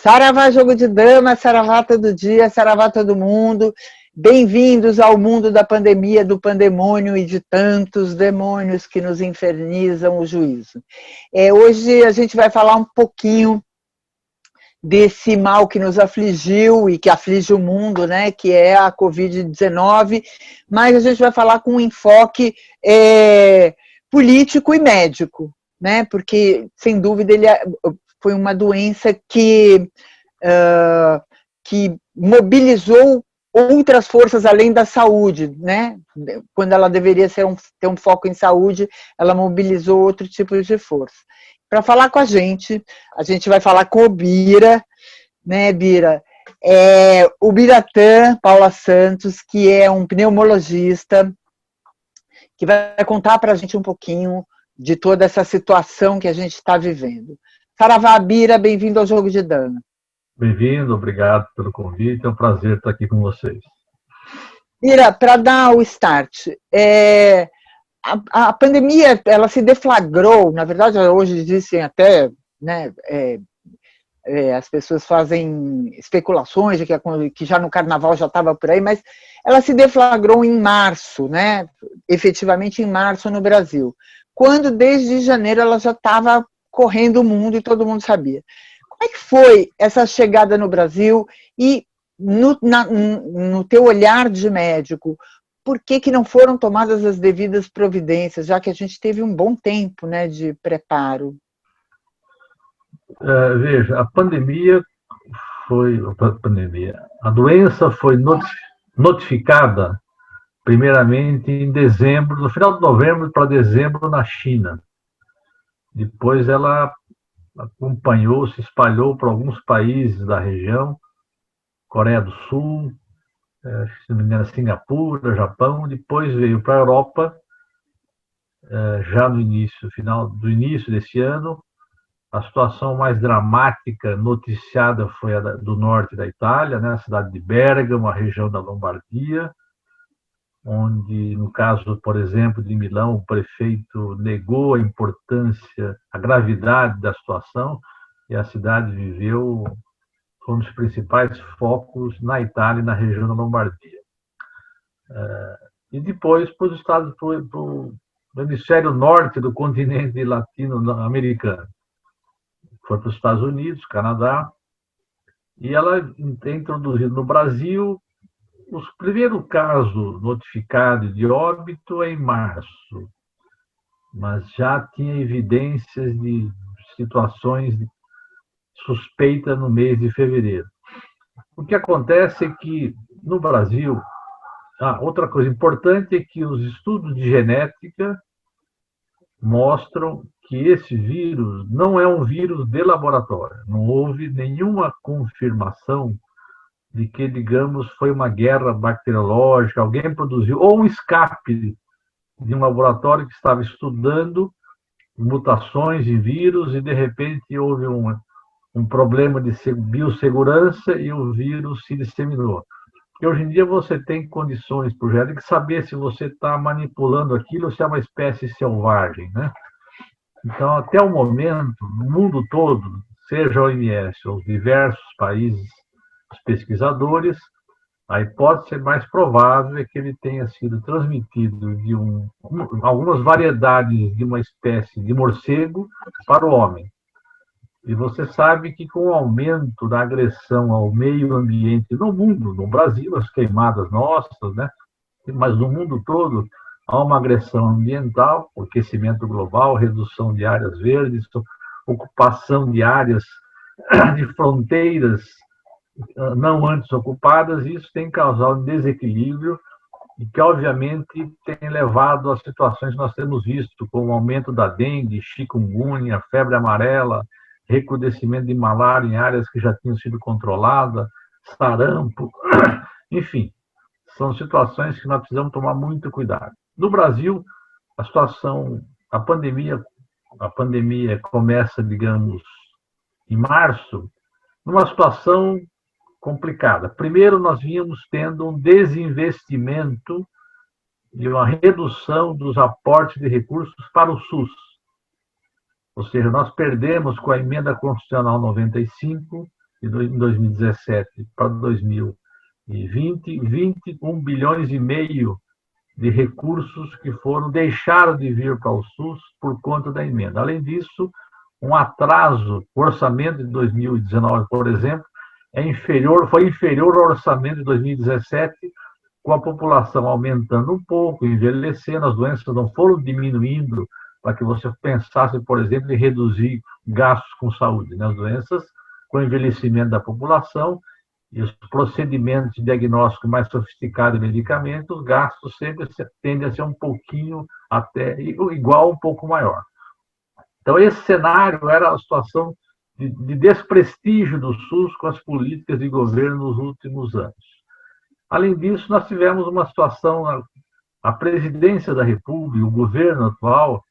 Saravá Jogo de Dama, Saravá todo dia, Saravá todo mundo. Bem-vindos ao mundo da pandemia, do pandemônio e de tantos demônios que nos infernizam o juízo. Hoje a gente vai falar um pouquinho desse mal que nos afligiu e que aflige o mundo, né, que é a Covid-19, mas a gente vai falar com um enfoque político e médico, né, porque, sem dúvida, ele foi uma doença que mobilizou outras forças além da saúde, né? Quando ela deveria ter um foco em saúde, ela mobilizou outro tipo de força. Para falar com a gente vai falar com o Bira, né, Bira? O Biratã Paula Santos, que é um pneumologista, que vai contar para a gente um pouquinho de toda essa situação que a gente está vivendo. Saravá, Bira, bem-vindo ao Jogo de Dama. Bem-vindo, obrigado pelo convite, é um prazer estar aqui com vocês. Bira, para dar o start, a pandemia, ela se deflagrou, na verdade, hoje dizem até, né, as pessoas fazem especulações de que já no carnaval já estava por aí, mas ela se deflagrou em março, né, efetivamente em março no Brasil, quando desde janeiro ela já estava correndo o mundo e todo mundo sabia. Como é que foi essa chegada no Brasil e no teu olhar de médico, por que não foram tomadas as devidas providências, já que a gente teve um bom tempo, né, de preparo? Veja, a doença foi notificada primeiramente em dezembro, no final de novembro para dezembro na China. Depois ela acompanhou, se espalhou para alguns países da região, Coreia do Sul, se não me engano, Singapura, Japão, depois veio para a Europa, já no início desse ano. A situação mais dramática noticiada foi a do norte da Itália, né, a cidade de Bérgamo, a região da Lombardia, onde, no caso, por exemplo, de Milão, o prefeito negou a importância, a gravidade da situação, e a cidade viveu um dos principais focos na Itália e na região da Lombardia. E depois para os Estados, para o hemisfério norte do continente latino-americano. Foi para os Estados Unidos, Canadá, e ela é introduzida no Brasil. O primeiro caso notificado de óbito é em março, mas já tinha evidências de situações suspeitas no mês de fevereiro. O que acontece é que, no Brasil, outra coisa importante é que os estudos de genética mostram que esse vírus não é um vírus de laboratório. Não houve nenhuma confirmação de que, digamos, foi uma guerra bacteriológica, alguém produziu, ou um escape de um laboratório que estava estudando mutações em vírus e, de repente, houve um problema de biossegurança e o vírus se disseminou. Porque hoje em dia você tem condições por genética de saber se você está manipulando aquilo ou se é uma espécie selvagem, né? Então, até o momento, no mundo todo, seja a OMS ou os diversos países, os pesquisadores, a hipótese mais provável é que ele tenha sido transmitido de algumas variedades de uma espécie de morcego para o homem. E você sabe que, com o aumento da agressão ao meio ambiente no mundo, no Brasil, as queimadas nossas, né? Mas no mundo todo, há uma agressão ambiental, o aquecimento global, redução de áreas verdes, ocupação de áreas de fronteiras não antes ocupadas, e isso tem causado um desequilíbrio e que, obviamente, tem levado a situações que nós temos visto, como o aumento da dengue, chikungunya, febre amarela, recrudescimento de malária em áreas que já tinham sido controladas, sarampo, enfim, são situações que nós precisamos tomar muito cuidado. No Brasil, a pandemia começa, digamos, em março, numa situação complicada. Primeiro, nós vínhamos tendo um desinvestimento e uma redução dos aportes de recursos para o SUS. Ou seja, nós perdemos com a emenda constitucional 95 em 2017 para 2020, 21 bilhões e meio de recursos que deixaram de vir para o SUS por conta da emenda. Além disso, um atraso, o orçamento de 2019, por exemplo, foi inferior ao orçamento de 2017, com a população aumentando um pouco, envelhecendo, as doenças não foram diminuindo para que você pensasse, por exemplo, em reduzir gastos com saúde. Né? As doenças, com o envelhecimento da população e os procedimentos de diagnóstico mais sofisticados de medicamentos, os gastos sempre tendem a ser um pouquinho até igual, um pouco maior. Então, esse cenário era a situação de desprestígio do SUS com as políticas de governo nos últimos anos. Além disso, nós tivemos uma situação, a presidência da República, o governo atual,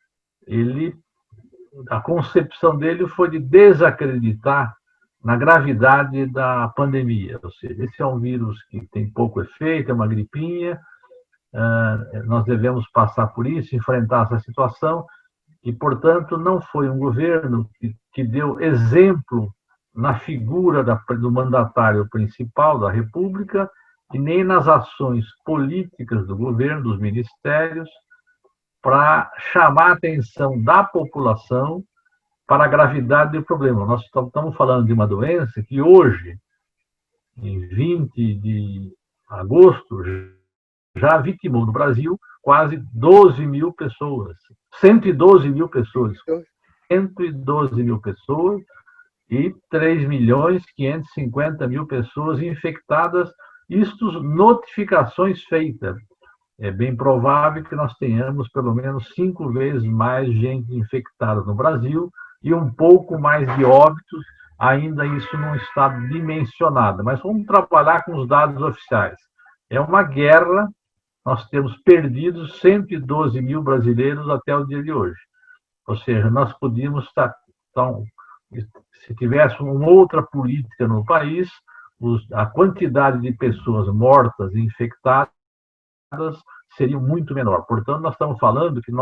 a concepção dele foi de desacreditar na gravidade da pandemia. Ou seja, esse é um vírus que tem pouco efeito, é uma gripinha, nós devemos passar por isso, enfrentar essa situação, e, portanto, não foi um governo que deu exemplo na figura do mandatário principal da República e nem nas ações políticas do governo, dos ministérios, para chamar a atenção da população para a gravidade do problema. Nós estamos falando de uma doença que hoje, em 20 de agosto, já vitimou no Brasil quase 12 mil pessoas. 112 mil pessoas. 112 mil pessoas e 3.550.000 pessoas infectadas. Isto notificações feitas. É bem provável que nós tenhamos pelo menos 5 vezes mais gente infectada no Brasil e um pouco mais de óbitos, ainda isso não está dimensionado. Mas vamos trabalhar com os dados oficiais. É uma guerra, nós temos perdido 112 mil brasileiros até o dia de hoje. Ou seja, nós podíamos estar, então, se tivesse uma outra política no país, a quantidade de pessoas mortas e infectadas seria muito menor. Portanto, nós estamos falando que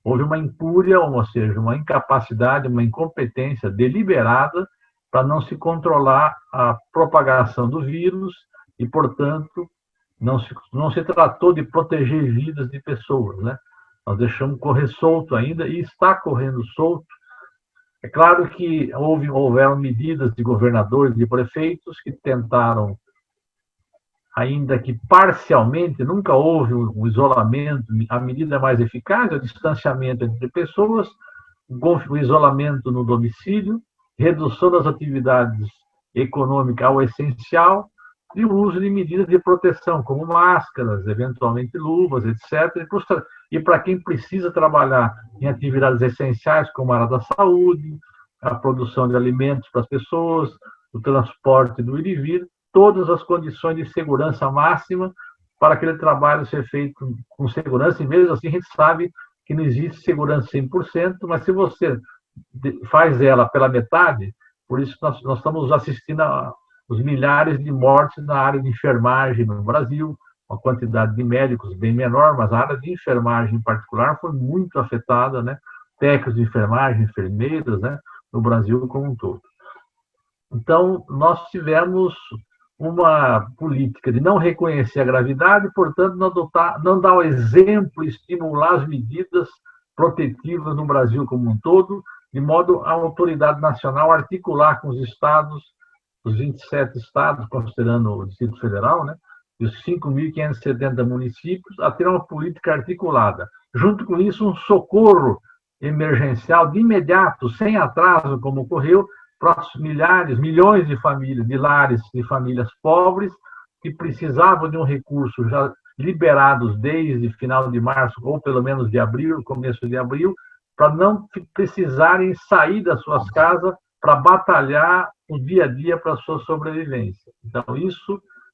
houve uma incúria, ou seja, uma incapacidade, uma incompetência deliberada para não se controlar a propagação do vírus e, portanto, não se tratou de proteger vidas de pessoas, né? Nós deixamos correr solto ainda e está correndo solto. É claro que houveram medidas de governadores, de prefeitos que tentaram, ainda que parcialmente, nunca houve um isolamento. A medida mais eficaz é o distanciamento entre pessoas, o isolamento no domicílio, redução das atividades econômicas ao essencial e o uso de medidas de proteção, como máscaras, eventualmente luvas, etc. E para quem precisa trabalhar em atividades essenciais, como a área da saúde, a produção de alimentos para as pessoas, o transporte do ir e vir, todas as condições de segurança máxima para aquele trabalho ser feito com segurança. E mesmo assim, a gente sabe que não existe segurança 100%, mas se você faz ela pela metade, por isso nós estamos assistindo os milhares de mortes na área de enfermagem no Brasil, uma quantidade de médicos bem menor, mas a área de enfermagem em particular foi muito afetada, né? Técnicos de enfermagem, enfermeiras, né? No Brasil como um todo. Então, nós tivemos uma política de não reconhecer a gravidade, portanto, não dar o exemplo, estimular as medidas protetivas no Brasil como um todo, de modo a autoridade nacional articular com os estados, os 27 estados, considerando o Distrito Federal, né, e os 5.570 municípios, a ter uma política articulada. Junto com isso, um socorro emergencial de imediato, sem atraso, como ocorreu, para milhões de famílias, de lares de famílias pobres, que precisavam de um recurso já liberados desde final de março, ou pelo menos de abril, começo de abril, para não precisarem sair das suas casas para batalhar o dia a dia para a sua sobrevivência. Então,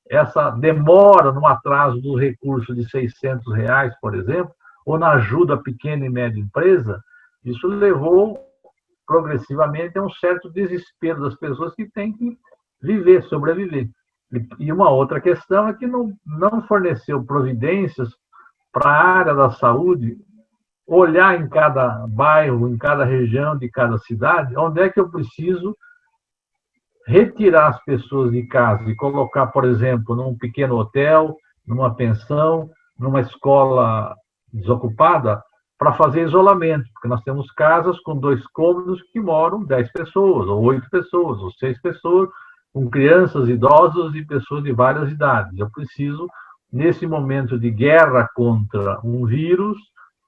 essa demora no atraso do recurso de R$600, por exemplo, ou na ajuda à pequena e média empresa, isso levou progressivamente a um certo desespero das pessoas que têm que viver, sobreviver. E uma outra questão é que não forneceu providências para a área da saúde, olhar em cada bairro, em cada região de cada cidade, onde é que eu preciso retirar as pessoas de casa e colocar, por exemplo, num pequeno hotel, numa pensão, numa escola desocupada, para fazer isolamento, porque nós temos casas com 2 cômodos que moram 10 pessoas, ou 8 pessoas, ou 6 pessoas, com crianças, idosos e pessoas de várias idades. Eu preciso, nesse momento de guerra contra um vírus,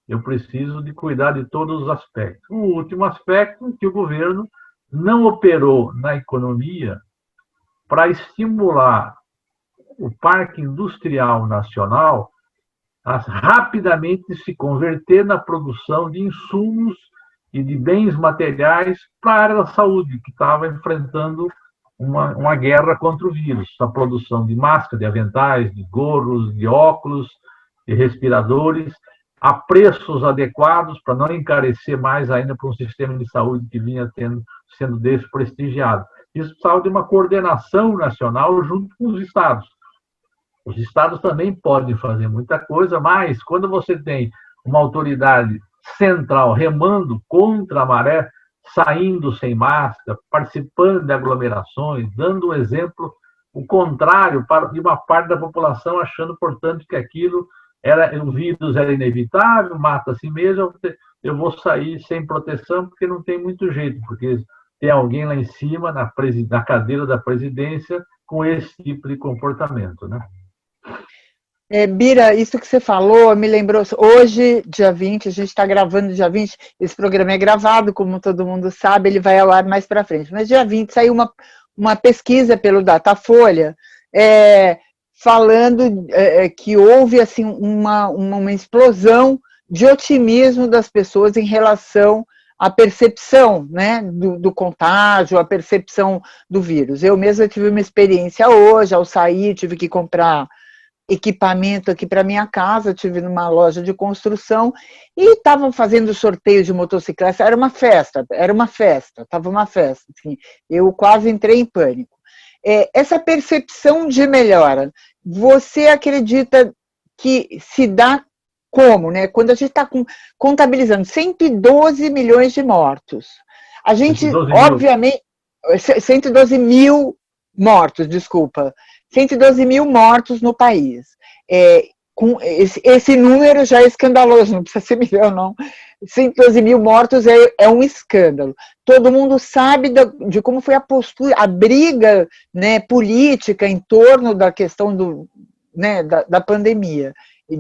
eu preciso de cuidar de todos os aspectos. O último aspecto é que o governo não operou na economia para estimular o Parque Industrial Nacional a rapidamente se converter na produção de insumos e de bens materiais para a área da saúde, que estava enfrentando uma guerra contra o vírus. A produção de máscaras, de aventais, de gorros, de óculos, de respiradores, a preços adequados para não encarecer mais ainda para um sistema de saúde que vinha sendo desprestigiado. Isso precisava de uma coordenação nacional junto com os estados. Os estados também podem fazer muita coisa, mas quando você tem uma autoridade central remando contra a maré, saindo sem máscara, participando de aglomerações, dando um exemplo, o contrário de uma parte da população, achando, portanto, que o vírus era inevitável, mata a si mesmo, eu vou sair sem proteção, porque não tem muito jeito, porque tem alguém lá em cima, na cadeira da presidência, com esse tipo de comportamento, né? Bira, isso que você falou me lembrou, hoje, dia 20, a gente está gravando dia 20, esse programa é gravado, como todo mundo sabe, ele vai ao ar mais para frente, mas dia 20 saiu uma pesquisa pelo Datafolha, falando que houve assim, uma explosão de otimismo das pessoas em relação à percepção, né, do contágio, a percepção do vírus. Eu mesma tive uma experiência hoje, ao sair, tive que comprar equipamento aqui para minha casa, tive numa loja de construção e estavam fazendo sorteio de motocicleta, era uma festa, estava uma festa, assim, eu quase entrei em pânico. Essa percepção de melhora, você acredita que se dá como, né? Quando a gente está contabilizando 112 milhões de mortos, a gente, obviamente, 112 mil mortos, desculpa, 112 mil mortos no país. Com esse número já é escandaloso, não precisa ser milhão, não. 112 mil mortos é um escândalo. Todo mundo sabe de como foi a postura, a briga, né, política em torno da questão da pandemia,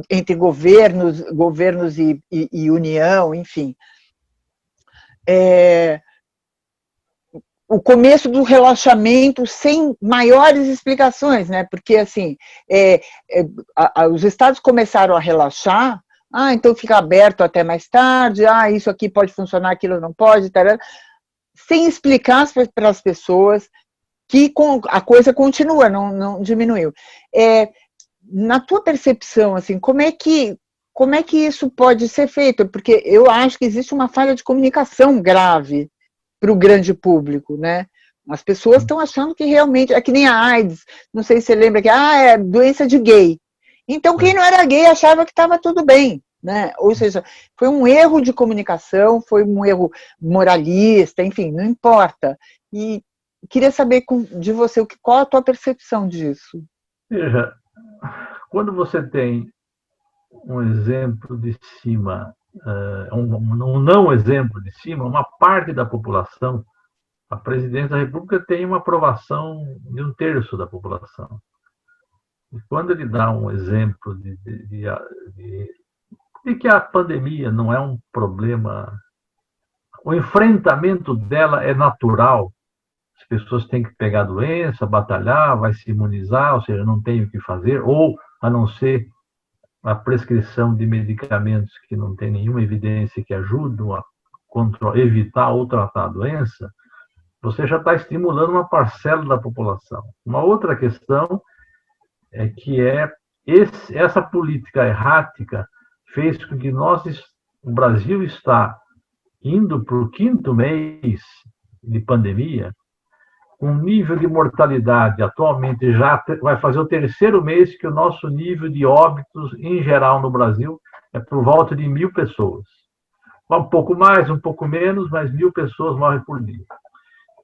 entre governos e União, enfim. O começo do relaxamento sem maiores explicações, né? Porque, assim, os estados começaram a relaxar, então fica aberto até mais tarde, isso aqui pode funcionar, aquilo não pode, tarana, sem explicar para as pessoas que a coisa continua, não diminuiu. Na tua percepção, assim, como é que isso pode ser feito? Porque eu acho que existe uma falha de comunicação grave para o grande público, né? As pessoas estão achando que realmente, é que nem a AIDS, não sei se você lembra que é doença de gay. Então, quem não era gay achava que estava tudo bem, né? Ou seja, foi um erro de comunicação, foi um erro moralista, enfim, não importa. E queria saber de você qual a tua percepção disso. Veja, quando você tem um exemplo de cima, um não exemplo de cima, uma parte da população, a presidência da República tem uma aprovação de 1/3 da população. E quando ele dá um exemplo de que a pandemia não é um problema, o enfrentamento dela é natural, as pessoas têm que pegar a doença, batalhar, vai se imunizar, ou seja, não tem o que fazer, ou a não ser a prescrição de medicamentos que não tem nenhuma evidência que ajudam a evitar ou tratar a doença, você já está estimulando uma parcela da população. Uma outra questão é que essa política errática fez com que o Brasil está indo para o 5º mês de pandemia, um nível de mortalidade atualmente já vai fazer o 3º mês que o nosso nível de óbitos, em geral, no Brasil, é por volta de 1.000 pessoas. Um pouco mais, um pouco menos, mas 1.000 pessoas morrem por dia.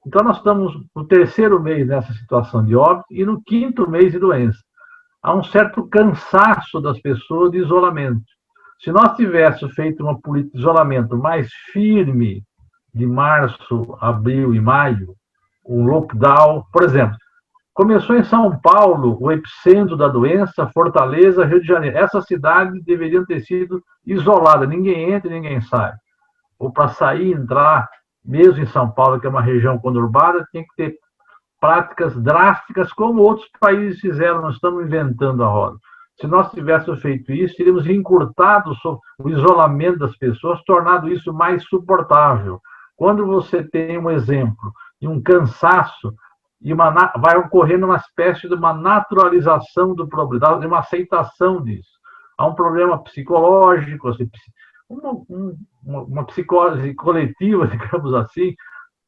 Então, nós estamos no terceiro mês nessa situação de óbito e no quinto mês de doença. Há um certo cansaço das pessoas de isolamento. Se nós tivéssemos feito uma política de isolamento mais firme de março, abril e maio, um lockdown, por exemplo, começou em São Paulo, o epicentro da doença, Fortaleza, Rio de Janeiro. Essas cidades deveriam ter sido isoladas, ninguém entra e ninguém sai. Ou para sair e entrar, mesmo em São Paulo, que é uma região conurbada, tem que ter práticas drásticas, como outros países fizeram, nós estamos inventando a roda. Se nós tivéssemos feito isso, teríamos encurtado o isolamento das pessoas, tornado isso mais suportável. Quando você tem um exemplo de um cansaço, vai ocorrendo uma espécie de uma naturalização do problema, de uma aceitação disso. Há um problema psicológico, uma psicose coletiva, digamos assim,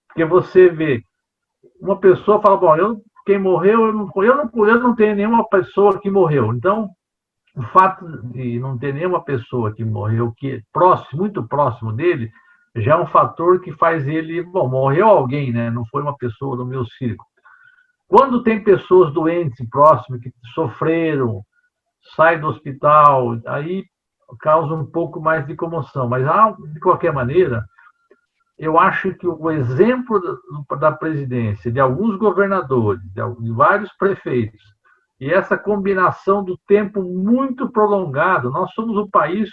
porque você vê uma pessoa fala, bom, quem morreu, eu não tenho nenhuma pessoa que morreu. Então, o fato de não ter nenhuma pessoa que morreu, que é próximo, muito próximo dele, já é um fator que faz ele, bom, morreu alguém, né? Não foi uma pessoa do meu círculo. Quando tem pessoas doentes próximas que sofreram, saem do hospital, aí causa um pouco mais de comoção. Mas, de qualquer maneira, eu acho que o exemplo da presidência, de alguns governadores, de vários prefeitos, e essa combinação do tempo muito prolongado, nós somos o país,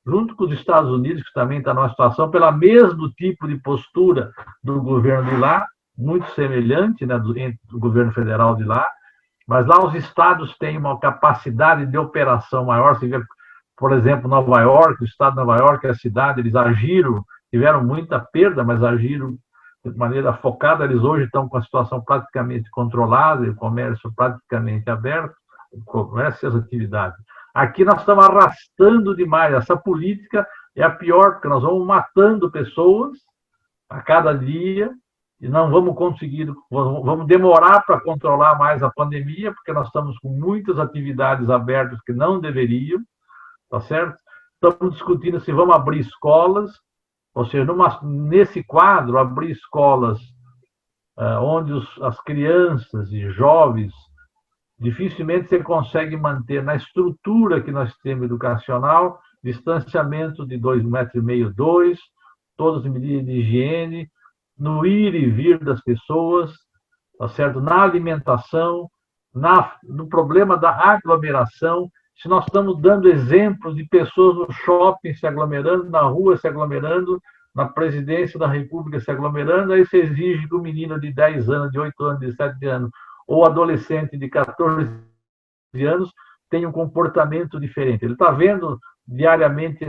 junto com os Estados Unidos, que também está numa situação, pelo mesmo tipo de postura do governo de lá, muito semelhante, né, do governo federal de lá, mas lá os estados têm uma capacidade de operação maior. Você vê, por exemplo, Nova York, o estado de Nova York, a cidade, eles agiram, tiveram muita perda, mas agiram de maneira focada. Eles hoje estão com a situação praticamente controlada, o comércio praticamente aberto, o comércio e as atividades. Aqui nós estamos arrastando demais. Essa política é a pior, porque nós vamos matando pessoas a cada dia e não vamos conseguir, vamos demorar para controlar mais a pandemia, porque nós estamos com muitas atividades abertas que não deveriam, tá certo? Estamos discutindo se vamos abrir escolas, ou seja, nesse quadro, abrir escolas onde as crianças e jovens dificilmente você consegue manter na estrutura que nós temos educacional, distanciamento de 2,5 metros, 2, todas as medidas de higiene, no ir e vir das pessoas, tá certo? Na alimentação, no problema da aglomeração. Se nós estamos dando exemplos de pessoas no shopping se aglomerando, na rua se aglomerando, na presidência da República se aglomerando, aí você exige que o menino de 10 anos, de 8 anos, de 7 anos, ou adolescente de 14 anos tenha um comportamento diferente. Ele está vendo diariamente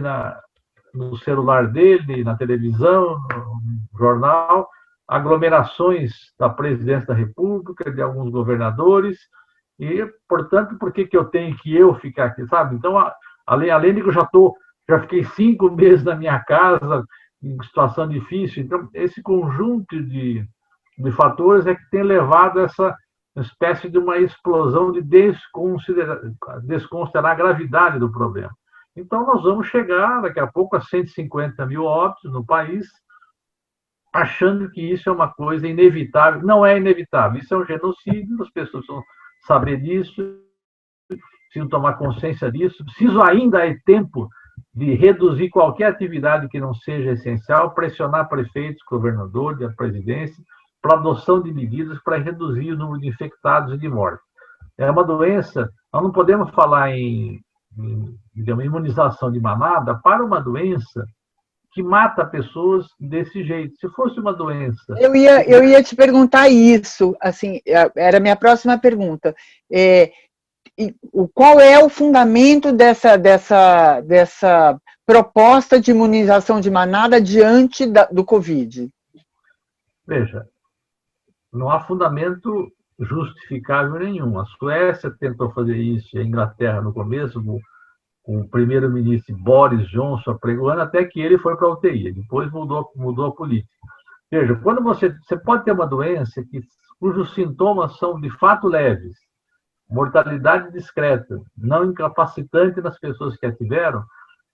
no celular dele, na televisão, no jornal, aglomerações da presidência da República, de alguns governadores, e, portanto, por que eu tenho que ficar aqui, sabe? Então, além de que eu já fiquei 5 meses na minha casa, em situação difícil, então, esse conjunto de fatores é que tem levado a essa espécie de uma explosão de desconsiderar a gravidade do problema. Então, nós vamos chegar, daqui a pouco, a 150 mil óbitos no país, achando que isso é uma coisa inevitável. Não é inevitável, isso é um genocídio, as pessoas precisam saber disso, precisam tomar consciência disso. Preciso ainda é tempo de reduzir qualquer atividade que não seja essencial, pressionar prefeitos, governadores, a presidência, para adoção de medidas para reduzir o número de infectados e de mortes. É uma doença, nós não podemos falar em imunização de manada para uma doença que mata pessoas desse jeito. Se fosse uma doença... Eu ia te perguntar isso, assim, era a minha próxima pergunta. Qual é o fundamento dessa proposta de imunização de manada diante do Covid? Veja, não há fundamento justificável nenhum. A Suécia tentou fazer isso, a Inglaterra no começo, com o primeiro-ministro Boris Johnson apregoando, até que ele foi para a UTI. Depois mudou a política. Veja, quando você pode ter uma doença cujos sintomas são de fato leves, mortalidade discreta, não incapacitante nas pessoas que a tiveram,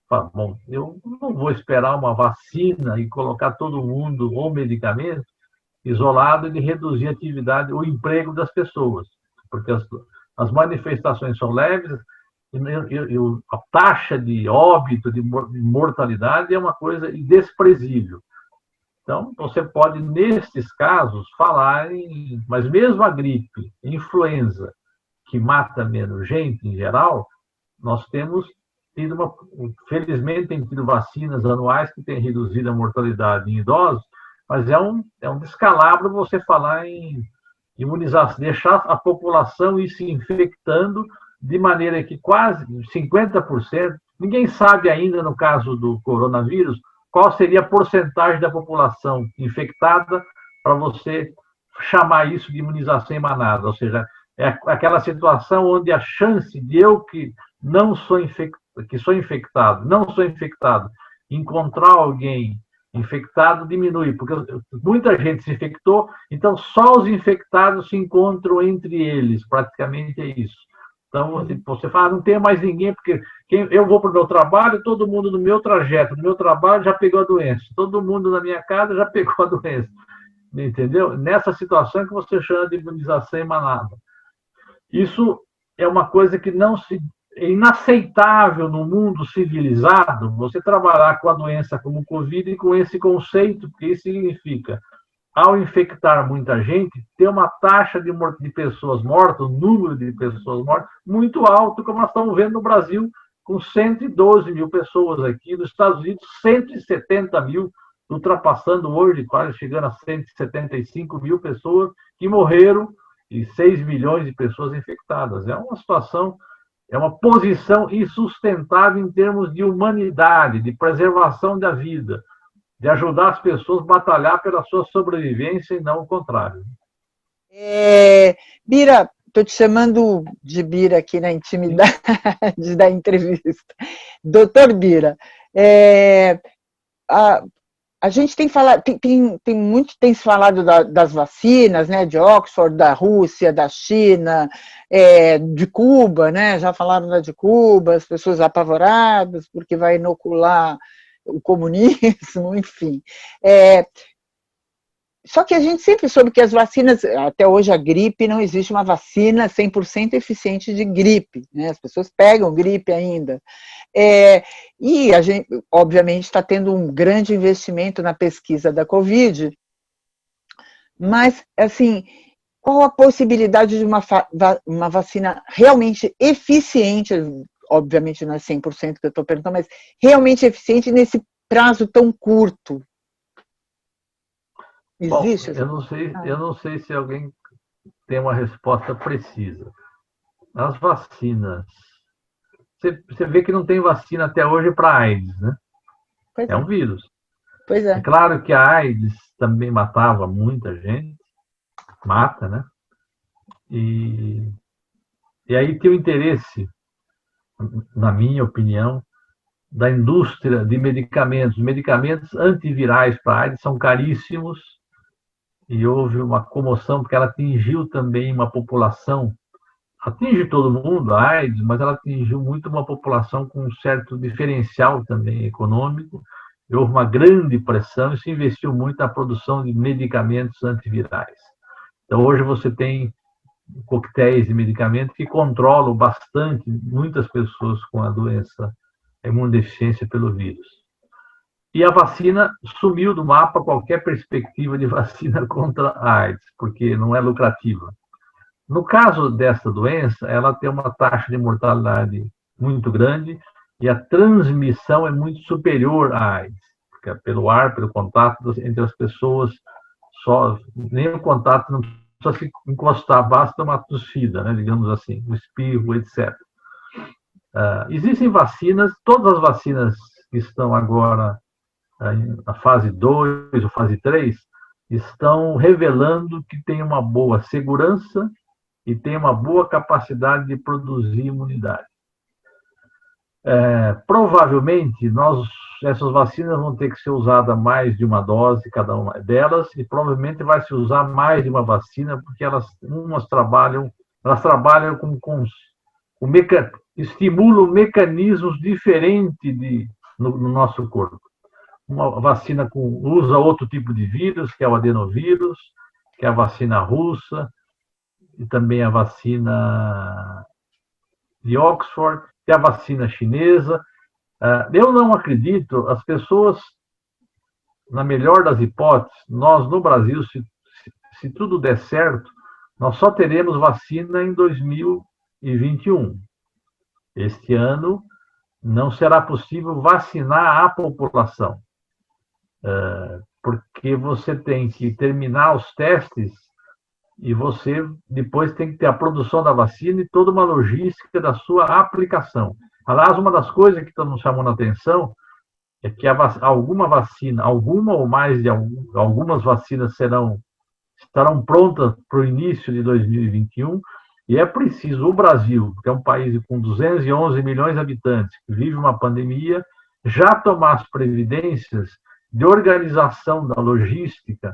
fala, bom, eu não vou esperar uma vacina e colocar todo mundo ou medicamento isolado e de reduzir a atividade, o emprego das pessoas, porque as manifestações são leves e a taxa de óbito, de mortalidade é uma coisa desprezível. Então, você pode, nesses casos, falar em... Mas mesmo a gripe, influenza, que mata menos gente em geral, nós temos tido felizmente, tem tido vacinas anuais que têm reduzido a mortalidade em idosos, mas é um descalabro você falar em imunização, deixar a população ir se infectando de maneira que quase 50%, ninguém sabe ainda, no caso do coronavírus, qual seria a porcentagem da população infectada para você chamar isso de imunização em manada, ou seja, é aquela situação onde a chance de eu que não sou infectado, não sou infectado, encontrar alguém infectado diminui, porque muita gente se infectou, então só os infectados se encontram entre eles, praticamente é isso. Então, você fala, não tem mais ninguém, porque eu vou para o meu trabalho, todo mundo no meu trajeto, no meu trabalho já pegou a doença, todo mundo na minha casa já pegou a doença, entendeu? Nessa situação que você chama de imunização em manada. Isso é uma coisa que é inaceitável no mundo civilizado, você trabalhar com a doença como Covid e com esse conceito, porque isso significa, ao infectar muita gente, ter uma taxa de pessoas mortas, um número de pessoas mortas, muito alto, como nós estamos vendo no Brasil, com 112 mil pessoas aqui, nos Estados Unidos, 170 mil, ultrapassando hoje, quase chegando a 175 mil pessoas que morreram e 6 milhões de pessoas infectadas. É uma situação, é uma posição insustentável em termos de humanidade, de preservação da vida, de ajudar as pessoas a batalhar pela sua sobrevivência e não o contrário. Bira, estou te chamando de Bira aqui na intimidade da entrevista. Doutor Bira, a gente tem falado, tem se falado das vacinas, né, de Oxford, da Rússia, da China, de Cuba, né, já falaram da de Cuba, as pessoas apavoradas porque vai inocular o comunismo, enfim. Só que a gente sempre soube que as vacinas, até hoje a gripe, não existe uma vacina 100% eficiente de gripe, né? As pessoas pegam gripe ainda. E a gente, obviamente, está tendo um grande investimento na pesquisa da Covid, mas, assim, qual a possibilidade de uma vacina realmente eficiente, obviamente não é 100% que eu estou perguntando, mas realmente eficiente nesse prazo tão curto? Existe? Bom, eu não sei se alguém tem uma resposta precisa. As vacinas, você vê que não tem vacina até hoje para AIDS, né? É um vírus. Pois é. É claro que a AIDS também matava muita gente, mata, né? E aí tem o interesse, na minha opinião, da indústria de medicamentos. Medicamentos antivirais para a AIDS são caríssimos e houve uma comoção porque ela atingiu também uma população, atinge todo mundo, a AIDS, mas ela atingiu muito uma população com um certo diferencial também econômico. E houve uma grande pressão e se investiu muito na produção de medicamentos antivirais. Então, hoje você tem coquetéis de medicamentos que controlam bastante muitas pessoas com a doença, a imunodeficiência pelo vírus. E a vacina sumiu do mapa qualquer perspectiva de vacina contra a AIDS, porque não é lucrativa. No caso dessa doença, ela tem uma taxa de mortalidade muito grande e a transmissão é muito superior à AIDS, porque é pelo ar, pelo contato entre as pessoas, nem o contato não precisa se encostar, basta uma tossida, né, digamos assim, um espirro, etc. Existem vacinas, todas as vacinas que estão agora na fase 2 ou fase 3, estão revelando que tem uma boa segurança e tem uma boa capacidade de produzir imunidade. Provavelmente, essas vacinas vão ter que ser usadas mais de uma dose, cada uma delas, e provavelmente vai se usar mais de uma vacina, porque elas trabalham estimulam mecanismos diferentes no nosso corpo. uma vacina usa outro tipo de vírus, que é o adenovírus, que é a vacina russa, e também a vacina de Oxford, tem a vacina chinesa. Eu não acredito, as pessoas, na melhor das hipóteses, nós no Brasil, se tudo der certo, nós só teremos vacina em 2021. Este ano não será possível vacinar a população, porque você tem que terminar os testes e você depois tem que ter a produção da vacina e toda uma logística da sua aplicação. Aliás, uma das coisas que estamos chamando a atenção é que alguma vacina, alguma ou mais de algumas vacinas estarão prontas para o início de 2021, e é preciso o Brasil, que é um país com 211 milhões de habitantes, que vive uma pandemia, já tomar as previdências de organização da logística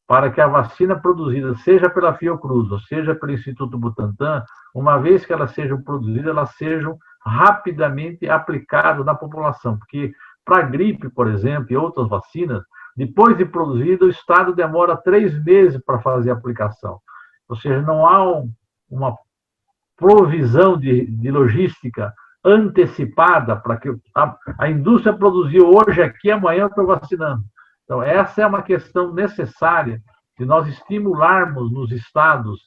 para que a vacina produzida, seja pela Fiocruz, ou seja pelo Instituto Butantan, uma vez que elas sejam produzidas, elas sejam rapidamente aplicadas na população. Porque para a gripe, por exemplo, e outras vacinas, depois de produzida, o Estado demora 3 meses para fazer a aplicação. Ou seja, não há uma provisão de logística antecipada para que a indústria produziu hoje aqui, amanhã eu estou vacinando. Então, essa é uma questão necessária de nós estimularmos nos estados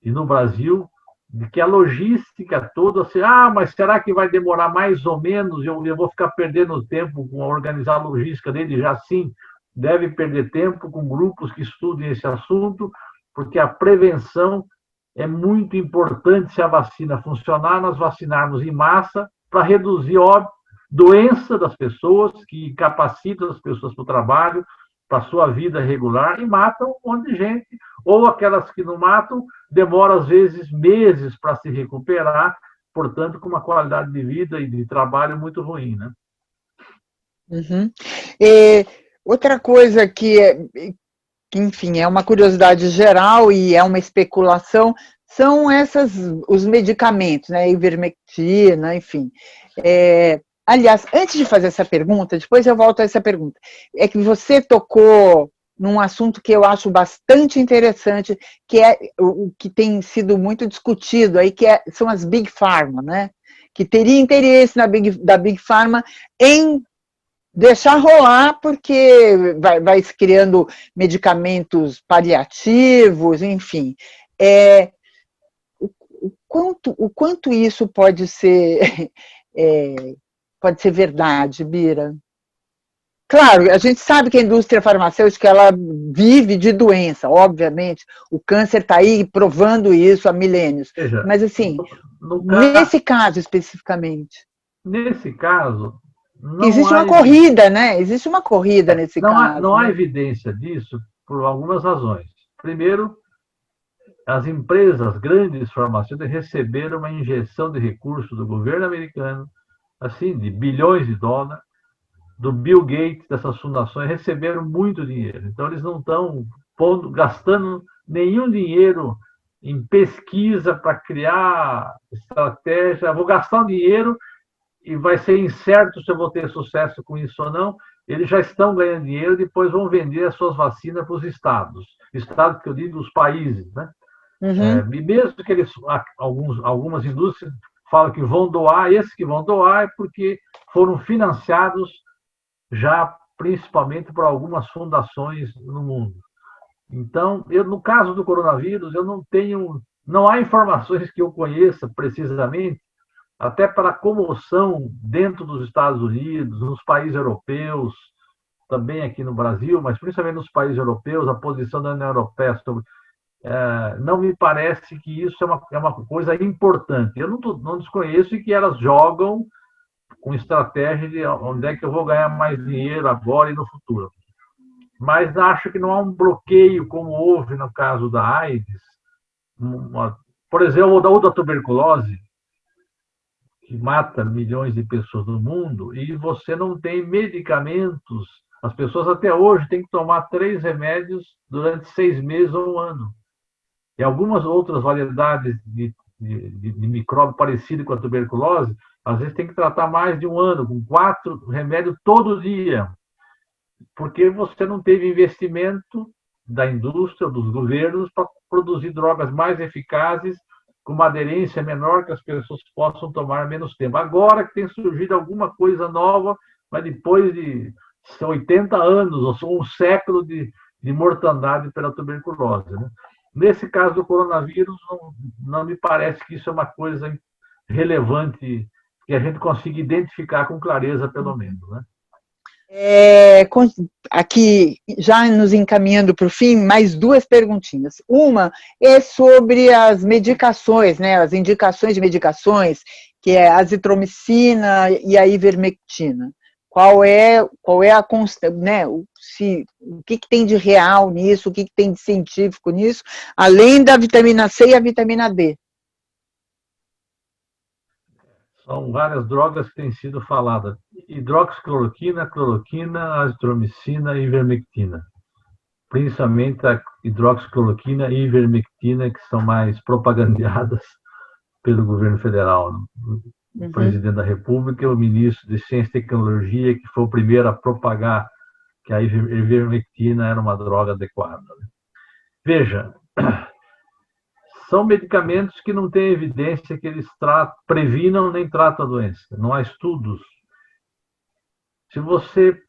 e no Brasil, de que a logística toda, assim, mas será que vai demorar mais ou menos? Eu vou ficar perdendo tempo com organizar a logística dele? Já sim, deve perder tempo com grupos que estudem esse assunto, porque a prevenção é muito importante. Se a vacina funcionar, nós vacinarmos em massa para reduzir a doença das pessoas, que capacitam as pessoas para o trabalho, para a sua vida regular, e matam um monte de gente. Ou aquelas que não matam, demoram às vezes meses para se recuperar, portanto, com uma qualidade de vida e de trabalho muito ruim, né? Uhum. Outra coisa que, enfim, é uma curiosidade geral e é uma especulação, são os medicamentos, né, ivermectina, enfim. Aliás, antes de fazer essa pergunta, depois eu volto a essa pergunta, é que você tocou num assunto que eu acho bastante interessante, que é o que tem sido muito discutido aí, são as Big Pharma, né? Que teria interesse da Big Pharma em deixar rolar, porque vai se criando medicamentos paliativos, enfim. O quanto isso pode ser verdade, Bira? Claro, a gente sabe que a indústria farmacêutica ela vive de doença, obviamente. O câncer está aí provando isso há milênios. Mas, assim, nesse caso especificamente. Nesse caso, existe uma corrida, né? Existe uma corrida nesse caso. Não há evidência disso por algumas razões. Primeiro, as empresas grandes farmacêuticas receberam uma injeção de recursos do governo americano, assim, de bilhões de dólares, do Bill Gates, dessas fundações, receberam muito dinheiro. Então, eles não estão gastando nenhum dinheiro em pesquisa para criar estratégia. Vou gastar um dinheiro e vai ser incerto se eu vou ter sucesso com isso ou não. Eles já estão ganhando dinheiro, depois vão vender as suas vacinas para os estados. Estados que eu digo, os países, né? Uhum. E mesmo que algumas indústrias falam que vão doar, esses que vão doar é porque foram financiados já principalmente por algumas fundações no mundo. Então, no caso do coronavírus, não há informações que eu conheça precisamente, até para a comoção dentro dos Estados Unidos, nos países europeus, também aqui no Brasil, mas principalmente nos países europeus, a posição da União Europeia sobre... não me parece que isso é uma coisa importante. Eu não desconheço que elas jogam com estratégia de onde é que eu vou ganhar mais dinheiro agora e no futuro. Mas acho que não há um bloqueio como houve no caso da AIDS. Por exemplo, ou da tuberculose, que mata milhões de pessoas no mundo, e você não tem medicamentos. As pessoas até hoje têm que tomar 3 remédios durante 6 meses ou 1 ano. E algumas outras variedades de micróbio parecido com a tuberculose, às vezes tem que tratar mais de 1 ano, com 4 remédios todo dia. porque você não teve investimento da indústria, dos governos, para produzir drogas mais eficazes, com uma aderência menor, que as pessoas possam tomar menos tempo. Agora que tem surgido alguma coisa nova, mas depois de 80 anos, ou um século de mortandade pela tuberculose. Né? Nesse caso do coronavírus, não me parece que isso é uma coisa relevante, que a gente consiga identificar com clareza, pelo menos. Né? Aqui, já nos encaminhando para o fim, mais duas perguntinhas. Uma é sobre as medicações, né, as indicações de medicações, que é a azitromicina e a ivermectina. Qual é a constante, né, o que tem de real nisso, o que tem de científico nisso, além da vitamina C e a vitamina D? São várias drogas que têm sido faladas. Hidroxicloroquina, cloroquina, azitromicina e ivermectina. Principalmente a hidroxicloroquina e ivermectina, que são mais propagandeadas pelo governo federal. O presidente da República e o ministro de Ciência e Tecnologia, que foi o primeiro a propagar que a ivermectina era uma droga adequada. Veja, são medicamentos que não têm evidência que eles previnam nem tratam a doença. Não há estudos. Se você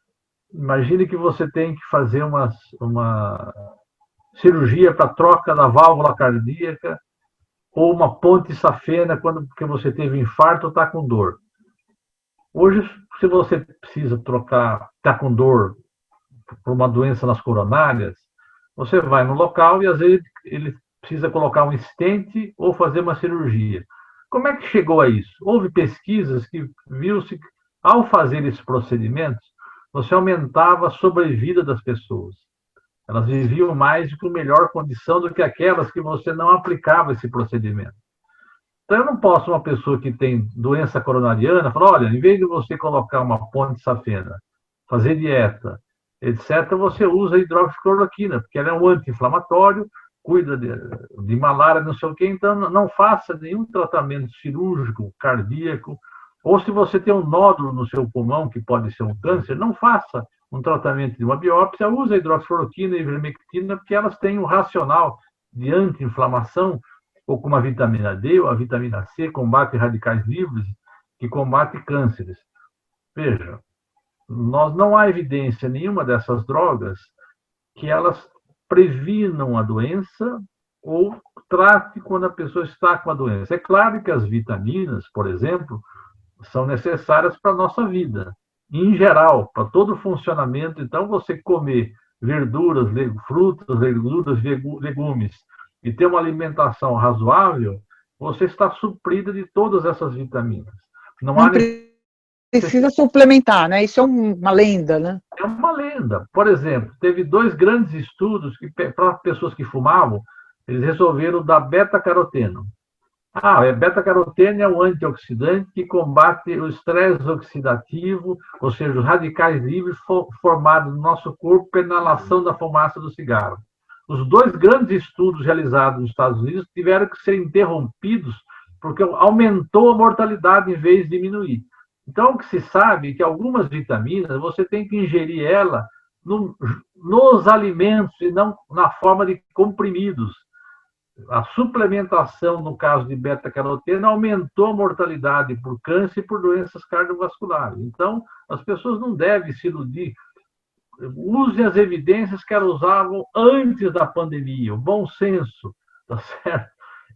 imagine que você tem que fazer uma cirurgia para troca da válvula cardíaca ou uma ponte safena porque você teve um infarto ou está com dor. Hoje, se você precisa trocar, está com dor por uma doença nas coronárias, você vai no local e às vezes ele precisa colocar um stent ou fazer uma cirurgia. Como é que chegou a isso? Houve pesquisas que viram-se que, ao fazer esses procedimentos, você aumentava a sobrevida das pessoas. Elas viviam mais com melhor condição do que aquelas que você não aplicava esse procedimento. Então, eu não posso, uma pessoa que tem doença coronariana, falar, olha, em vez de você colocar uma ponte safena, fazer dieta, etc., você usa hidroxicloroquina, porque ela é um anti-inflamatório, cuida de malária, não sei o quê, então não faça nenhum tratamento cirúrgico, cardíaco, ou se você tem um nódulo no seu pulmão, que pode ser um câncer, não faça um tratamento de uma biópsia, usa a hidroxicloroquina e ivermectina, porque elas têm um racional de anti-inflamação, ou como a vitamina D ou a vitamina C, combate radicais livres, que combate cânceres. Veja, não há evidência nenhuma dessas drogas que elas previnam a doença ou trate quando a pessoa está com a doença. É claro que as vitaminas, por exemplo, são necessárias para a nossa vida, em geral, para todo o funcionamento. Então, você comer verduras, frutas, verduras, legumes, e ter uma alimentação razoável, você está suprida de todas essas vitaminas. Não precisa suplementar, né? Isso é uma lenda, né? É uma lenda. Por exemplo, teve 2 grandes estudos que, para pessoas que fumavam, eles resolveram dar beta-caroteno. Beta-caroteno é um antioxidante que combate o estresse oxidativo, ou seja, os radicais livres formados no nosso corpo pela inalação da fumaça do cigarro. Os 2 grandes estudos realizados nos Estados Unidos tiveram que ser interrompidos porque aumentou a mortalidade em vez de diminuir. Então, o que se sabe é que algumas vitaminas você tem que ingerir ela nos alimentos e não na forma de comprimidos. A suplementação, no caso de beta-caroteno, aumentou a mortalidade por câncer e por doenças cardiovasculares. Então, as pessoas não devem se iludir. Use as evidências que elas usavam antes da pandemia, o bom senso, tá certo?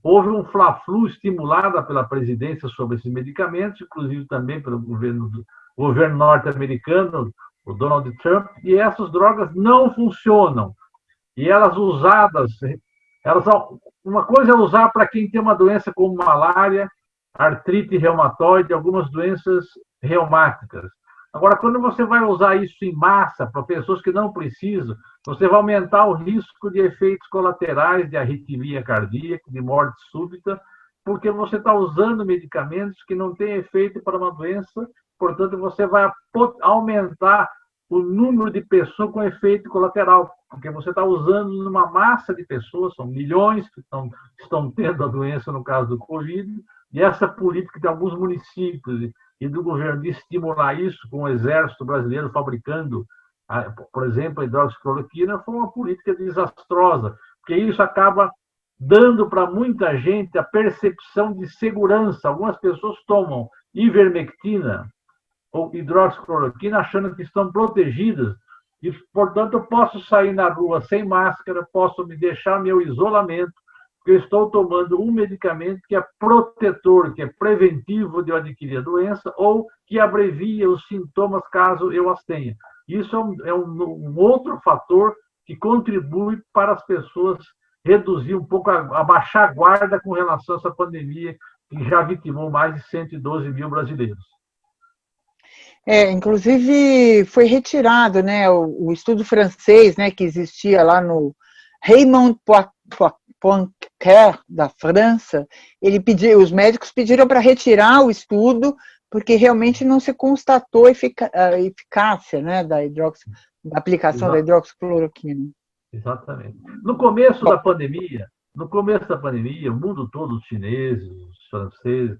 Houve um fla-flu estimulado pela presidência sobre esses medicamentos, inclusive também pelo governo norte-americano, o Donald Trump, e essas drogas não funcionam. E elas usadas, uma coisa é usar para quem tem uma doença como malária, artrite reumatoide, algumas doenças reumáticas. Agora, quando você vai usar isso em massa para pessoas que não precisam, você vai aumentar o risco de efeitos colaterais, de arritmia cardíaca, de morte súbita, porque você está usando medicamentos que não têm efeito para uma doença, portanto, você vai aumentar o número de pessoas com efeito colateral, porque você está usando numa massa de pessoas, são milhões que estão tendo a doença no caso do Covid, e essa política de alguns municípios e do governo de estimular isso, com o Exército Brasileiro fabricando Por exemplo, a hidroxicloroquina foi uma política desastrosa, porque isso acaba dando para muita gente a percepção de segurança. Algumas pessoas tomam ivermectina ou hidroxicloroquina achando que estão protegidas e, portanto, eu posso sair na rua sem máscara, posso me deixar meu isolamento, porque eu estou tomando um medicamento que é protetor, que é preventivo de eu adquirir a doença ou que abrevia os sintomas caso eu as tenha. Isso é um outro fator que contribui para as pessoas reduzir um pouco, abaixar a guarda com relação a essa pandemia que já vitimou mais de 112 mil brasileiros. Inclusive foi retirado, né, o estudo francês, né, que existia lá no Raymond Poincaré, da França. Os médicos pediram para retirar o estudo porque realmente não se constatou a eficácia, né, da aplicação da hidroxicloroquina. Exatamente. No começo da pandemia, o mundo todo, os chineses, os franceses,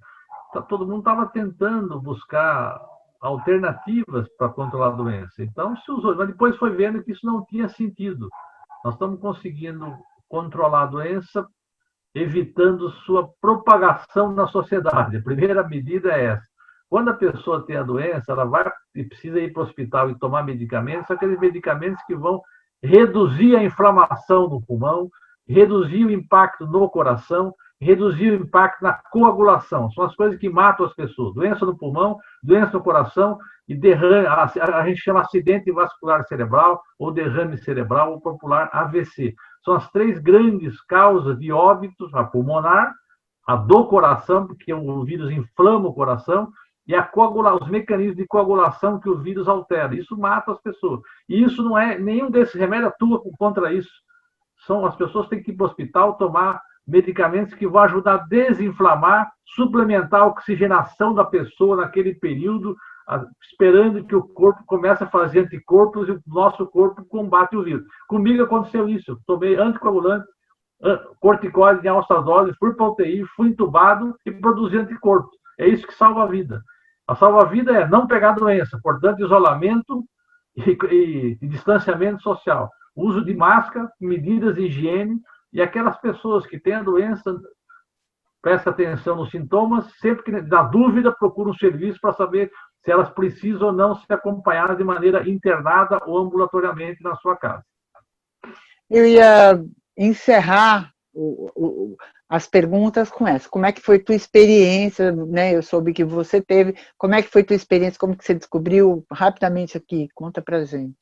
todo mundo estava tentando buscar alternativas para controlar a doença. Então, se usou, mas depois foi vendo que isso não tinha sentido. Nós estamos conseguindo controlar a doença, evitando sua propagação na sociedade. A primeira medida é essa. Quando a pessoa tem a doença, ela vai e precisa ir para o hospital e tomar medicamentos, são aqueles medicamentos que vão reduzir a inflamação no pulmão, reduzir o impacto no coração, reduzir o impacto na coagulação. São as coisas que matam as pessoas. Doença no pulmão, doença no coração e derrame, a gente chama acidente vascular cerebral ou derrame cerebral, ou popular AVC. São as três grandes causas de óbitos: a pulmonar, a do coração, porque o vírus inflama o coração, e os mecanismos de coagulação que o vírus altera. Isso mata as pessoas. E isso não é, nenhum desses remédios atua contra isso. As pessoas têm que ir para o hospital tomar medicamentos que vão ajudar a desinflamar, suplementar a oxigenação da pessoa naquele período, esperando que o corpo comece a fazer anticorpos e o nosso corpo combate o vírus. Comigo aconteceu isso. Eu tomei anticoagulante, corticoide em altas doses, fui para a UTI, fui entubado e produzi anticorpos. É isso que salva a vida. A salva-vida é não pegar doença, portanto, isolamento e distanciamento social. Uso de máscara, medidas de higiene, e aquelas pessoas que têm a doença, presta atenção nos sintomas, sempre que na dúvida, procura um serviço para saber se elas precisam ou não ser acompanhadas de maneira internada ou ambulatoriamente na sua casa. Eu ia encerrar as perguntas com essa. Como é que foi tua experiência, né? Eu soube que você teve. Como é que foi tua experiência? Como que você descobriu rapidamente aqui? Conta pra gente.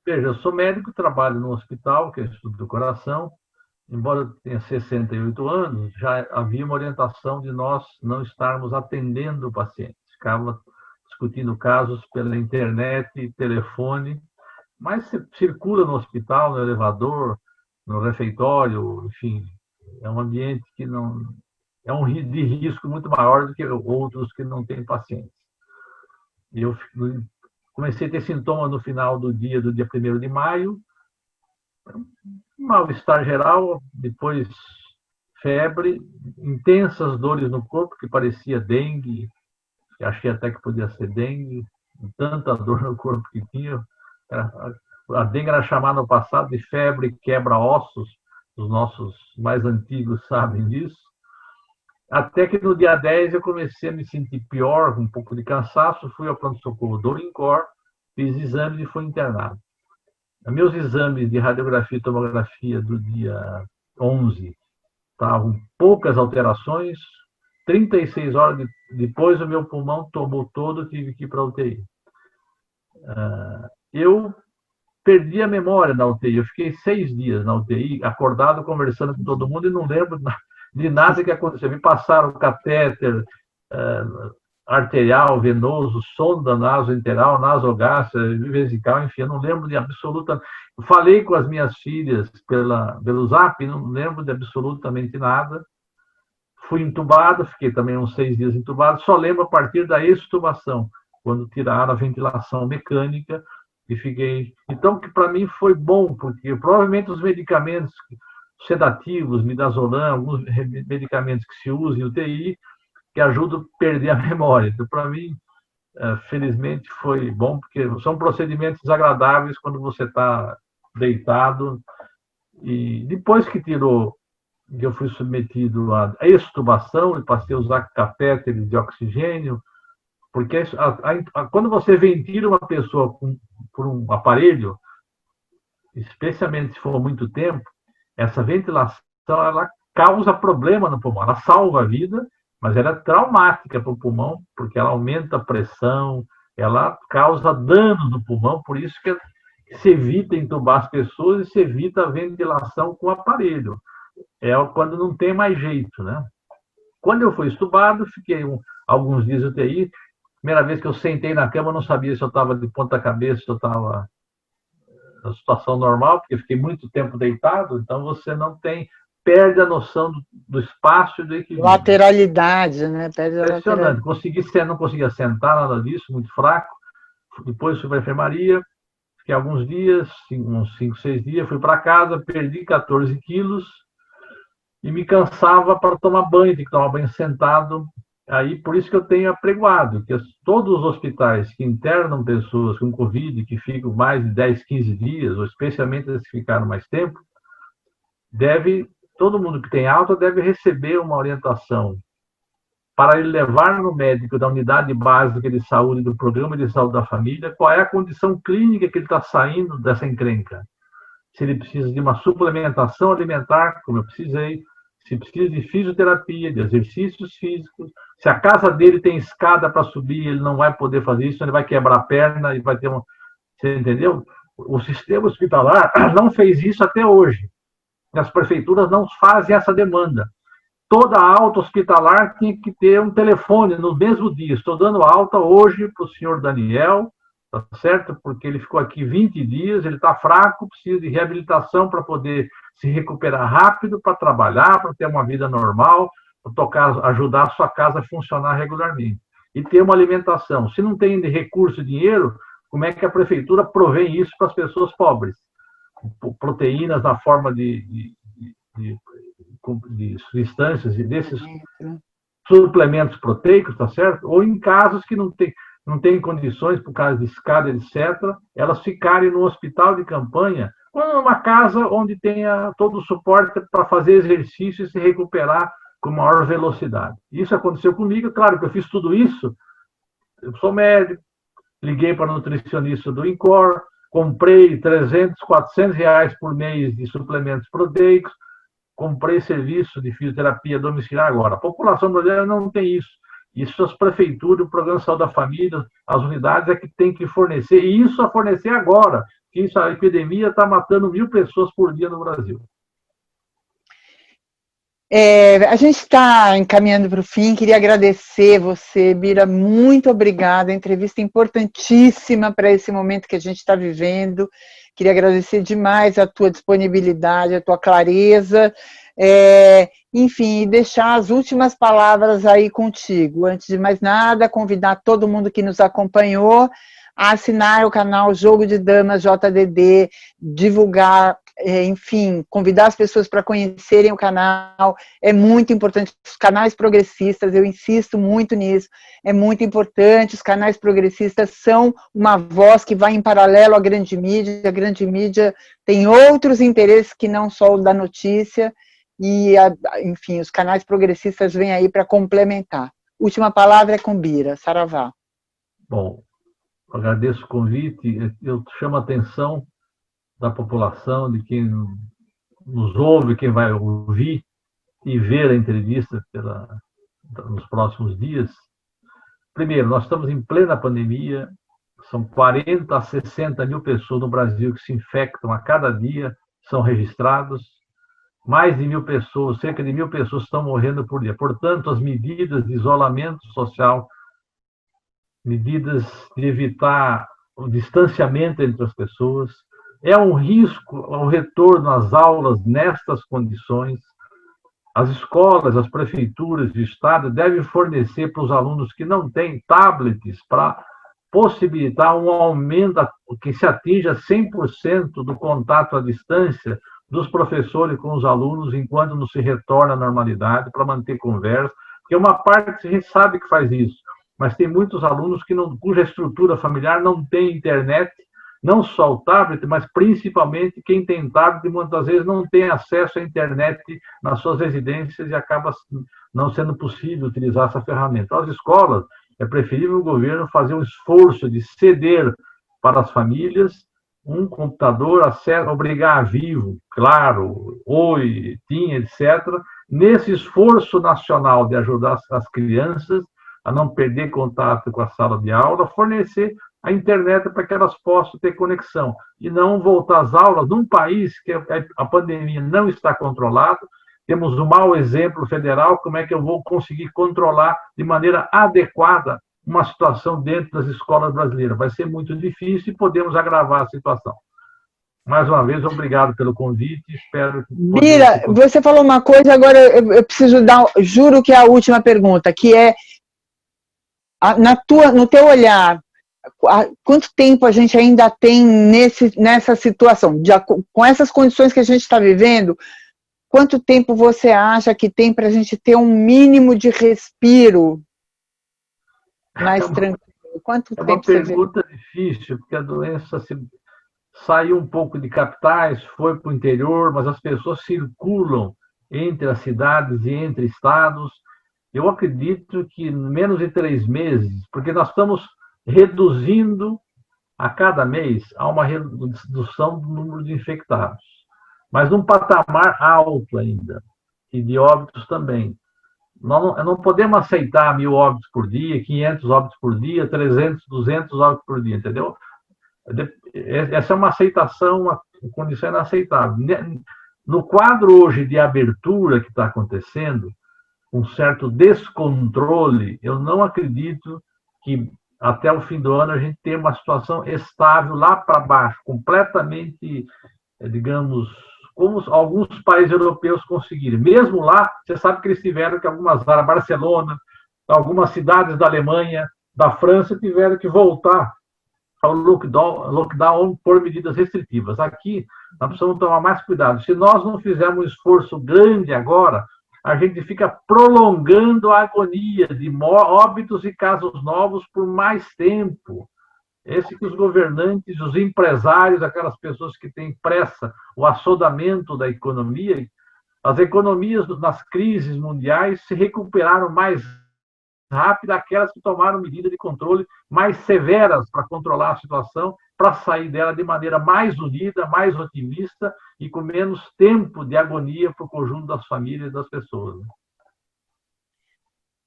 Veja, eu sou médico, trabalho no hospital, que é o Instituto do Coração. Embora eu tenha 68 anos, já havia uma orientação de nós não estarmos atendendo pacientes. Ficava discutindo casos pela internet, telefone, mas circula no hospital, no elevador, no refeitório, enfim, é um ambiente que não é um de risco muito maior do que outros que não têm pacientes. Eu comecei a ter sintomas no final do dia 1º de maio, mal-estar geral, depois febre, intensas dores no corpo, que parecia dengue, achei até que podia ser dengue, tanta dor no corpo que tinha. A dengue era chamada no passado de febre quebra-ossos, os nossos mais antigos sabem disso. Até que no dia 10 eu comecei a me sentir pior, com um pouco de cansaço, fui ao pronto-socorro do INCOR, fiz exames e fui internado. Meus exames de radiografia e tomografia do dia 11 estavam poucas alterações. 36 horas depois, o meu pulmão tomou todo, tive que ir para a UTI. Eu perdi a memória na UTI. Eu fiquei 6 dias na UTI, acordado, conversando com todo mundo, e não lembro de nada que aconteceu. Me passaram catéter arterial, venoso, sonda nasointeral, nasogástrica, vesical, enfim, eu não lembro de absolutamente. Falei com as minhas filhas pelo Zap, não lembro de absolutamente nada. Fui entubado, fiquei também uns 6 dias entubado, só lembro a partir da extubação, quando tiraram a ventilação mecânica e fiquei. Então, que para mim foi bom, porque provavelmente os medicamentos sedativos, midazolam, alguns medicamentos que se usam em UTI, que ajudam a perder a memória. Então, para mim, felizmente foi bom, porque são procedimentos desagradáveis quando você está deitado. E depois que eu fui submetido à extubação e passei a usar catéteres de oxigênio, porque quando você ventila uma pessoa por um aparelho, especialmente se for muito tempo, essa ventilação ela causa problema no pulmão. Ela salva a vida, mas ela é traumática para o pulmão, porque ela aumenta a pressão, ela causa danos no pulmão, por isso que se evita entubar as pessoas e se evita a ventilação com aparelho. É quando não tem mais jeito, né? Quando eu fui estubado, fiquei alguns dias UTI. Primeira vez que eu sentei na cama, eu não sabia se eu estava de ponta cabeça, se eu estava na situação normal, porque fiquei muito tempo deitado, então você perde a noção do espaço e do equilíbrio. Lateralidade, né? Perde a impressionante. Não conseguia sentar, nada disso, muito fraco. Depois fui para a enfermaria, fiquei alguns dias, uns 5, 6 dias, fui para casa, perdi 14 quilos e me cansava para tomar banho, tinha que tomar banho sentado. Aí, por isso que eu tenho apregoado, que todos os hospitais que internam pessoas com Covid, que ficam mais de 10, 15 dias, ou especialmente as que ficaram mais tempo, todo mundo que tem alta deve receber uma orientação para ele levar no médico da unidade básica de saúde, do programa de saúde da família, qual é a condição clínica que ele está saindo dessa encrenca. Se ele precisa de uma suplementação alimentar, como eu precisei, se precisa de fisioterapia, de exercícios físicos, se a casa dele tem escada para subir, ele não vai poder fazer isso, ele vai quebrar a perna e vai ter uma... Você entendeu? O sistema hospitalar não fez isso até hoje. As prefeituras não fazem essa demanda. Toda alta hospitalar tinha que ter um telefone no mesmo dia. Estou dando alta hoje para o senhor Daniel, tá certo? Porque ele ficou aqui 20 dias, ele está fraco, precisa de reabilitação para poder se recuperar rápido, para trabalhar, para ter uma vida normal, para ajudar a sua casa a funcionar regularmente. E ter uma alimentação. Se não tem recurso, dinheiro, como é que a prefeitura provém isso para as pessoas pobres? Proteínas na forma de substâncias e desses suplementos proteicos, tá certo? Ou em casos que não tem condições, por causa de escada, etc., elas ficarem no hospital de campanha, ou numa casa onde tenha todo o suporte para fazer exercício e se recuperar com maior velocidade. Isso aconteceu comigo, claro que eu fiz tudo isso, eu sou médico, liguei para o nutricionista do INCOR, comprei 300, 400 reais por mês de suplementos proteicos, comprei serviço de fisioterapia domiciliar agora. A população brasileira não tem isso. Isso as prefeituras, o Programa de Saúde da Família, as unidades é que tem que fornecer, e isso a fornecer agora, que a epidemia está matando 1.000 pessoas por dia no Brasil. A gente está encaminhando para o fim, queria agradecer você, Bira, muito obrigada, entrevista importantíssima para esse momento que a gente está vivendo, queria agradecer demais a tua disponibilidade, a tua clareza, enfim, deixar as últimas palavras aí contigo. Antes de mais nada, convidar todo mundo que nos acompanhou a assinar o canal Jogo de Damas JDD, divulgar, enfim, convidar as pessoas para conhecerem o canal, é muito importante, os canais progressistas, eu insisto muito nisso, é muito importante, os canais progressistas são uma voz que vai em paralelo à grande mídia, a grande mídia tem outros interesses que não só o da notícia, e, enfim, os canais progressistas vêm aí para complementar. Última palavra é com Bira, Saravá. Bom, agradeço o convite, eu chamo a atenção da população, de quem nos ouve, quem vai ouvir e ver a entrevista nos próximos dias. Primeiro, nós estamos em plena pandemia, são 40 a 60 mil pessoas no Brasil que se infectam a cada dia, são registrados, mais de 1.000 pessoas, cerca de 1.000 pessoas estão morrendo por dia. Portanto, as medidas de isolamento social, medidas de evitar o distanciamento entre as pessoas, é um risco ao retorno às aulas nestas condições. As escolas, as prefeituras de estado devem fornecer para os alunos que não têm tablets para possibilitar um aumento que se atinja 100% do contato à distância dos professores com os alunos enquanto não se retorna à normalidade, para manter conversa, porque uma parte a gente sabe que faz isso, mas tem muitos alunos cuja estrutura familiar não tem internet, não só o tablet, mas principalmente quem tem tablet muitas vezes não tem acesso à internet nas suas residências e acaba não sendo possível utilizar essa ferramenta. Então, as escolas, é preferível o governo fazer um esforço de ceder para as famílias um computador, obrigar a Vivo, Claro, Oi, TIM, etc., nesse esforço nacional de ajudar as crianças a não perder contato com a sala de aula, fornecer a internet para que elas possam ter conexão e não voltar às aulas num país que a pandemia não está controlada. Temos um mau exemplo federal, como é que eu vou conseguir controlar de maneira adequada uma situação dentro das escolas brasileiras? Vai ser muito difícil e podemos agravar a situação. Mais uma vez, obrigado pelo convite. Espero que... Bira, você falou uma coisa, agora eu preciso dar, juro que é a última pergunta, que é, no teu olhar, quanto tempo a gente ainda tem nessa situação? Com essas condições que a gente está vivendo, quanto tempo você acha que tem para a gente ter um mínimo de respiro mais tranquilo? Quanto tempo você vê? É uma pergunta difícil, porque a doença saiu um pouco de capitais, foi para o interior, mas as pessoas circulam entre as cidades e entre estados. Eu acredito que menos de 3 meses, porque nós estamos reduzindo a cada mês a uma redução do número de infectados, mas num patamar alto ainda, e de óbitos também. Nós não podemos aceitar 1.000 óbitos por dia, 500 óbitos por dia, 300, 200 óbitos por dia, entendeu? Essa é uma aceitação, uma condição inaceitável. No quadro hoje de abertura que está acontecendo, um certo descontrole, eu não acredito que até o fim do ano a gente tenha uma situação estável lá para baixo, completamente, digamos, como alguns países europeus conseguiram. Mesmo lá, você sabe que eles tiveram que algumas áreas, Barcelona, algumas cidades da Alemanha, da França, tiveram que voltar ao lockdown por medidas restritivas. Aqui, nós precisamos tomar mais cuidado. Se nós não fizermos um esforço grande agora, a gente fica prolongando a agonia de óbitos e casos novos por mais tempo. Esse que os governantes, os empresários, aquelas pessoas que têm pressa, o assodamento da economia, as economias nas crises mundiais se recuperaram mais rápido, aquelas que tomaram medidas de controle mais severas para controlar a situação, para sair dela de maneira mais unida, mais otimista e com menos tempo de agonia para o conjunto das famílias e das pessoas.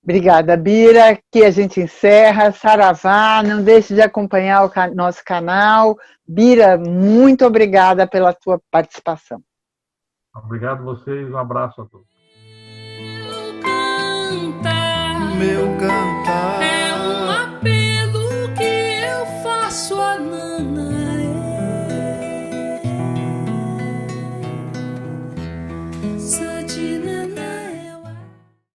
Obrigada, Bira. Aqui a gente encerra. Saravá, não deixe de acompanhar o nosso canal. Bira, muito obrigada pela tua participação. Obrigado a vocês, um abraço a todos.